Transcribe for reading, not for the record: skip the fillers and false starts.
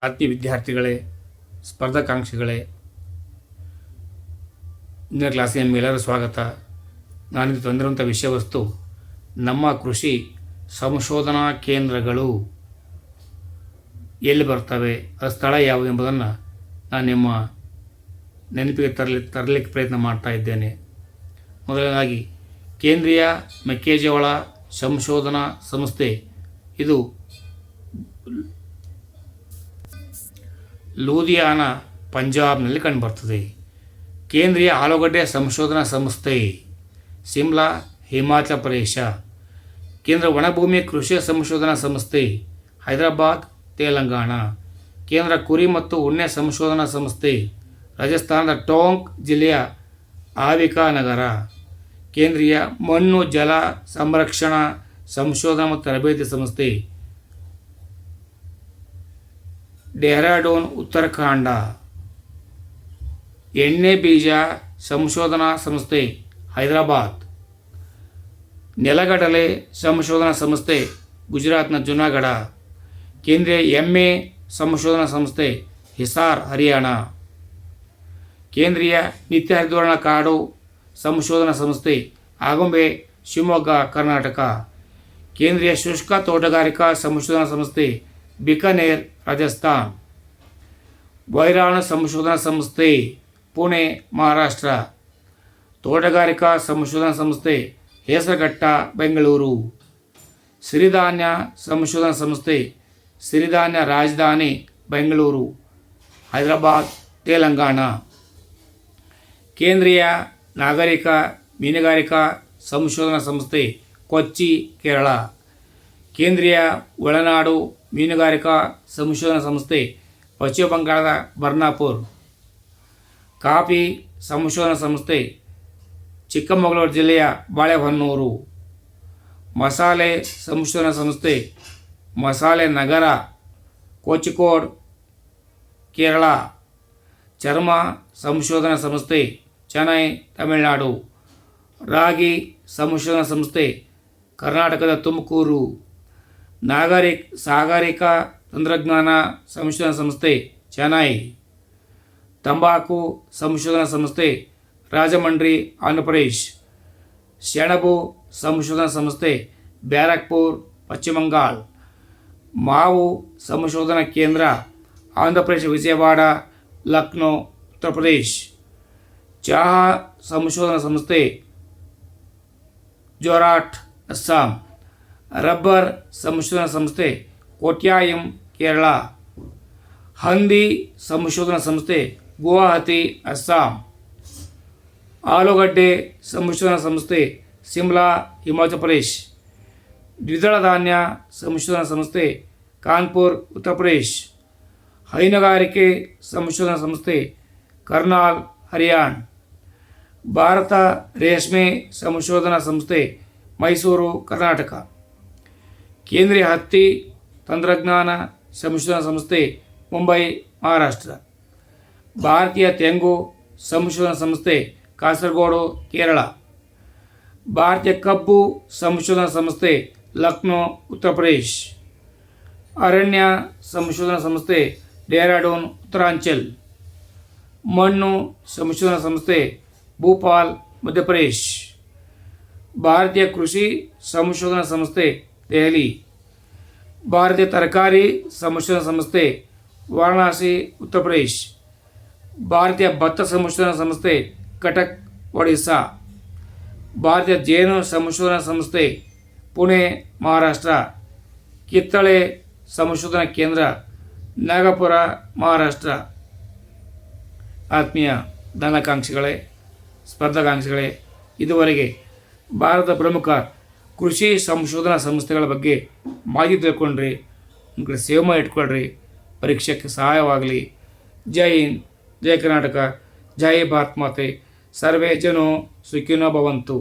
ಆತ್ಮೀಯ ವಿದ್ಯಾರ್ಥಿಗಳೇ, ಸ್ಪರ್ಧಾಕಾಂಕ್ಷಿಗಳೇ, ಇಂದಿನ ಕ್ಲಾಸಿಗೆ ನಿಮಗೆಲ್ಲರೂ ಸ್ವಾಗತ. ನಾನಿಂದು ತಂದಿರುವಂಥ ವಿಷಯ ವಸ್ತು ನಮ್ಮ ಕೃಷಿ ಸಂಶೋಧನಾ ಕೇಂದ್ರಗಳು ಎಲ್ಲಿ ಬರ್ತವೆ, ಆ ಸ್ಥಳ ಯಾವುದು ಎಂಬುದನ್ನು ನಾನು ನಿಮ್ಮ ನೆನಪಿಗೆ ತರಲಿಕ್ಕೆ ಪ್ರಯತ್ನ ಮಾಡ್ತಾ ಇದ್ದೇನೆ. ಮೊದಲನೇದಾಗಿ ಕೇಂದ್ರೀಯ ಮೆಕ್ಕೆಜೋಳ ಸಂಶೋಧನಾ ಸಂಸ್ಥೆ, ಇದು ಲೂಧಿಯಾನ, ಪಂಜಾಬ್ನಲ್ಲಿ ಕಂಡುಬರ್ತದೆ. ಕೇಂದ್ರೀಯ ಆಲೂಗಡ್ಡೆ ಸಂಶೋಧನಾ ಸಂಸ್ಥೆ, ಶಿಮ್ಲಾ, ಹಿಮಾಚಲ ಪ್ರದೇಶ. ಕೇಂದ್ರ ಒಣಭೂಮಿ ಕೃಷಿ ಸಂಶೋಧನಾ ಸಂಸ್ಥೆ, ಹೈದರಾಬಾದ್, ತೆಲಂಗಾಣ. ಕೇಂದ್ರ ಕುರಿ ಮತ್ತು ಉಣ್ಣೆ ಸಂಶೋಧನಾ ಸಂಸ್ಥೆ, ರಾಜಸ್ಥಾನದ ಟೋಂಕ್ ಜಿಲ್ಲೆಯ ಆವಿಕಾ ನಗರ. ಕೇಂದ್ರೀಯ ಮಣ್ಣು ಜಲ ಸಂರಕ್ಷಣಾ ಸಂಶೋಧನಾ ಮತ್ತು ತರಬೇತಿ ಸಂಸ್ಥೆ, ಡೆಹ್ರಾಡೂನ್, ಉತ್ತರಾಖಂಡ. ಎಣ್ಣೆ ಬೀಜ ಸಂಶೋಧನಾ ಸಂಸ್ಥೆ, ಹೈದರಾಬಾದ್. ನೆಲಗಡಲೆ ಸಂಶೋಧನಾ ಸಂಸ್ಥೆ, ಗುಜರಾತ್ನ ಜುನಾಗಢ. ಕೇಂದ್ರೀಯ ಎಮ್ಮೆ ಸಂಶೋಧನಾ ಸಂಸ್ಥೆ, ಹಿಸಾರ್, ಹರಿಯಾಣ. ಕೇಂದ್ರೀಯ ನಿತ್ಯ ಹರಿದ್ವರ್ಣ ಕಾಡು ಸಂಶೋಧನಾ ಸಂಸ್ಥೆ, ಆಗುಂಬೆ, ಶಿವಮೊಗ್ಗ, ಕರ್ನಾಟಕ. ಕೇಂದ್ರೀಯ ಶುಷ್ಕ ತೋಟಗಾರಿಕಾ ಸಂಶೋಧನಾ ಸಂಸ್ಥೆ, ಬಿಕನೇರ್, ರಾಜಸ್ಥಾನ್. ವೈರಾಣು ಸಂಶೋಧನಾ ಸಂಸ್ಥೆ, ಪುಣೆ, ಮಹಾರಾಷ್ಟ್ರ. ತೋಟಗಾರಿಕಾ ಸಂಶೋಧನಾ ಸಂಸ್ಥೆ, ಹೇಸರಘಟ್ಟ, ಬೆಂಗಳೂರು. ಸಿರಿಧಾನ್ಯ ಸಂಶೋಧನಾ ಸಂಸ್ಥೆ, ಸಿರಿಧಾನ್ಯ ರಾಜಧಾನಿ, ಬೆಂಗಳೂರು, ಹೈದರಾಬಾದ್, ತೆಲಂಗಾಣ. ಕೇಂದ್ರೀಯ ನಾಗರಿಕ ಮೀನುಗಾರಿಕಾ ಸಂಶೋಧನಾ ಸಂಸ್ಥೆ, ಕೊಚ್ಚಿ, ಕೇರಳ. ಕೇಂದ್ರೀಯ ಒಳನಾಡು ಮೀನುಗಾರಿಕಾ ಸಂಶೋಧನಾ ಸಂಸ್ಥೆ, ಪಶ್ಚಿಮ ಬಂಗಾಳದ ಬರ್ನಾಪುರ್. ಕಾಫಿ ಸಂಶೋಧನಾ ಸಂಸ್ಥೆ, ಚಿಕ್ಕಮಗಳೂರು ಜಿಲ್ಲೆಯ ಬಾಳೆಹೊನ್ನೂರು. ಮಸಾಲೆ ಸಂಶೋಧನಾ ಸಂಸ್ಥೆ, ಮಸಾಲೆ ನಗರ, ಕೋಚಿಕೋಡ್, ಕೇರಳ. ಚರ್ಮ ಸಂಶೋಧನಾ ಸಂಸ್ಥೆ, ಚೆನ್ನೈ, ತಮಿಳುನಾಡು. ರಾಗಿ ಸಂಶೋಧನಾ ಸಂಸ್ಥೆ, ಕರ್ನಾಟಕದ ತುಮಕೂರು. ಸಾಗರಿಕಾ ತಂತ್ರಜ್ಞಾನ ಸಂಶೋಧನಾ ಸಂಸ್ಥೆ, ಚೆನ್ನೈ. ತಂಬಾಕು ಸಂಶೋಧನಾ ಸಂಸ್ಥೆ, ರಾಜಮಂಡ್ರಿ, ಆಂಧ್ರಪ್ರದೇಶ್. ಸೆಣಬು ಸಂಶೋಧನಾ ಸಂಸ್ಥೆ, ಬ್ಯಾರಕ್ಪುರ್, ಪಶ್ಚಿಮ ಬಂಗಾಳ. ಮಾವು ಸಂಶೋಧನಾ ಕೇಂದ್ರ, ಆಂಧ್ರಪ್ರದೇಶ, ವಿಜಯವಾಡ, ಲಕ್ನೋ, ಉತ್ತರ ಪ್ರದೇಶ್. ಚಹಾ ಸಂಶೋಧನಾ ಸಂಸ್ಥೆ, ಜೋರಾಟ್, ಅಸ್ಸಾಂ. ರಬ್ಬರ್ ಸಂಶೋಧನಾ ಸಂಸ್ಥೆ, ಕೋಟ್ಯಾಯಂ, ಕೇರಳ. ಹಂದಿ ಸಂಶೋಧನಾ ಸಂಸ್ಥೆ, ಗುವಾಹತಿ, ಅಸ್ಸಾಂ. ಆಲೂಗಡ್ಡೆ ಸಂಶೋಧನಾ ಸಂಸ್ಥೆ, ಶಿಮ್ಲಾ, ಹಿಮಾಚಲ ಪ್ರದೇಶ್. ದ್ವಿದಳ ಧಾನ್ಯ ಸಂಶೋಧನಾ ಸಂಸ್ಥೆ, ಕಾನ್ಪುರ್, ಉತ್ತರ ಪ್ರದೇಶ್. ಹೈನುಗಾರಿಕೆ ಸಂಶೋಧನಾ ಸಂಸ್ಥೆ, ಕರ್ನಾಲ್, ಹರಿಯಾಣ. ಭಾರತ ರೇಷ್ಮೆ ಸಂಶೋಧನಾ ಸಂಸ್ಥೆ, ಮೈಸೂರು, ಕರ್ನಾಟಕ. ಕೇಂದ್ರೀಯ ಹತ್ತಿ ತಂತ್ರಜ್ಞಾನ ಸಂಶೋಧನಾ ಸಂಸ್ಥೆ, ಮುಂಬೈ, ಮಹಾರಾಷ್ಟ್ರ. ಭಾರತೀಯ ತೆಂಗು ಸಂಶೋಧನಾ ಸಂಸ್ಥೆ, ಕಾಸರಗೋಡು, ಕೇರಳ. ಭಾರತೀಯ ಕಬ್ಬು ಸಂಶೋಧನಾ ಸಂಸ್ಥೆ, ಲಕ್ನೋ, ಉತ್ತರ ಪ್ರದೇಶ್. ಅರಣ್ಯ ಸಂಶೋಧನಾ ಸಂಸ್ಥೆ, ಡೆಹ್ರಾಡೂನ್, ಉತ್ತರಾಂಚಲ್. ಮಣ್ಣು ಸಂಶೋಧನಾ ಸಂಸ್ಥೆ, ಭೋಪಾಲ್, ಮಧ್ಯಪ್ರದೇಶ್. ಭಾರತೀಯ ಕೃಷಿ ಸಂಶೋಧನಾ ಸಂಸ್ಥೆ, ದೆಹಲಿ. ಭಾರತೀಯ ತರಕಾರಿ ಸಂಶೋಧನಾ ಸಂಸ್ಥೆ, ವಾರಣಾಸಿ, ಉತ್ತರ ಪ್ರದೇಶ್. ಭಾರತೀಯ ಭತ್ತ ಸಂಶೋಧನಾ ಸಂಸ್ಥೆ, ಕಟಕ್, ಒಡಿಶಾ. ಭಾರತೀಯ ಜೇನು ಸಂಶೋಧನಾ ಸಂಸ್ಥೆ, ಪುಣೆ, ಮಹಾರಾಷ್ಟ್ರ. ಕಿತ್ತಳೆ ಸಂಶೋಧನಾ ಕೇಂದ್ರ, ನಾಗಪುರ, ಮಹಾರಾಷ್ಟ್ರ. ಆತ್ಮೀಯ ಧನಾಕಾಂಕ್ಷಿಗಳೇ, ಸ್ಪರ್ಧಾಕಾಂಕ್ಷಿಗಳೇ, ಇದುವರೆಗೆ ಭಾರತದ ಪ್ರಮುಖ ಕೃಷಿ ಸಂಶೋಧನಾ ಸಂಸ್ಥೆಗಳ ಬಗ್ಗೆ ಮಾಹಿತಿ ತಿಳ್ಕೊಂಡ್ರಿ. ನಿಮ್ಮ ಕಡೆ ಸೇವ್ ಮಾಡಿ ಇಟ್ಕೊಳ್ರಿ, ಪರೀಕ್ಷೆಗೆ ಸಹಾಯವಾಗಲಿ. ಜೈ ಹಿಂದ್, ಜೈ ಕರ್ನಾಟಕ, ಜೈ ಭಾರತ್ ಮಾತೆ. ಸರ್ವೇ ಜನೋ ಸುಖಿನೋ ಭವಂತು.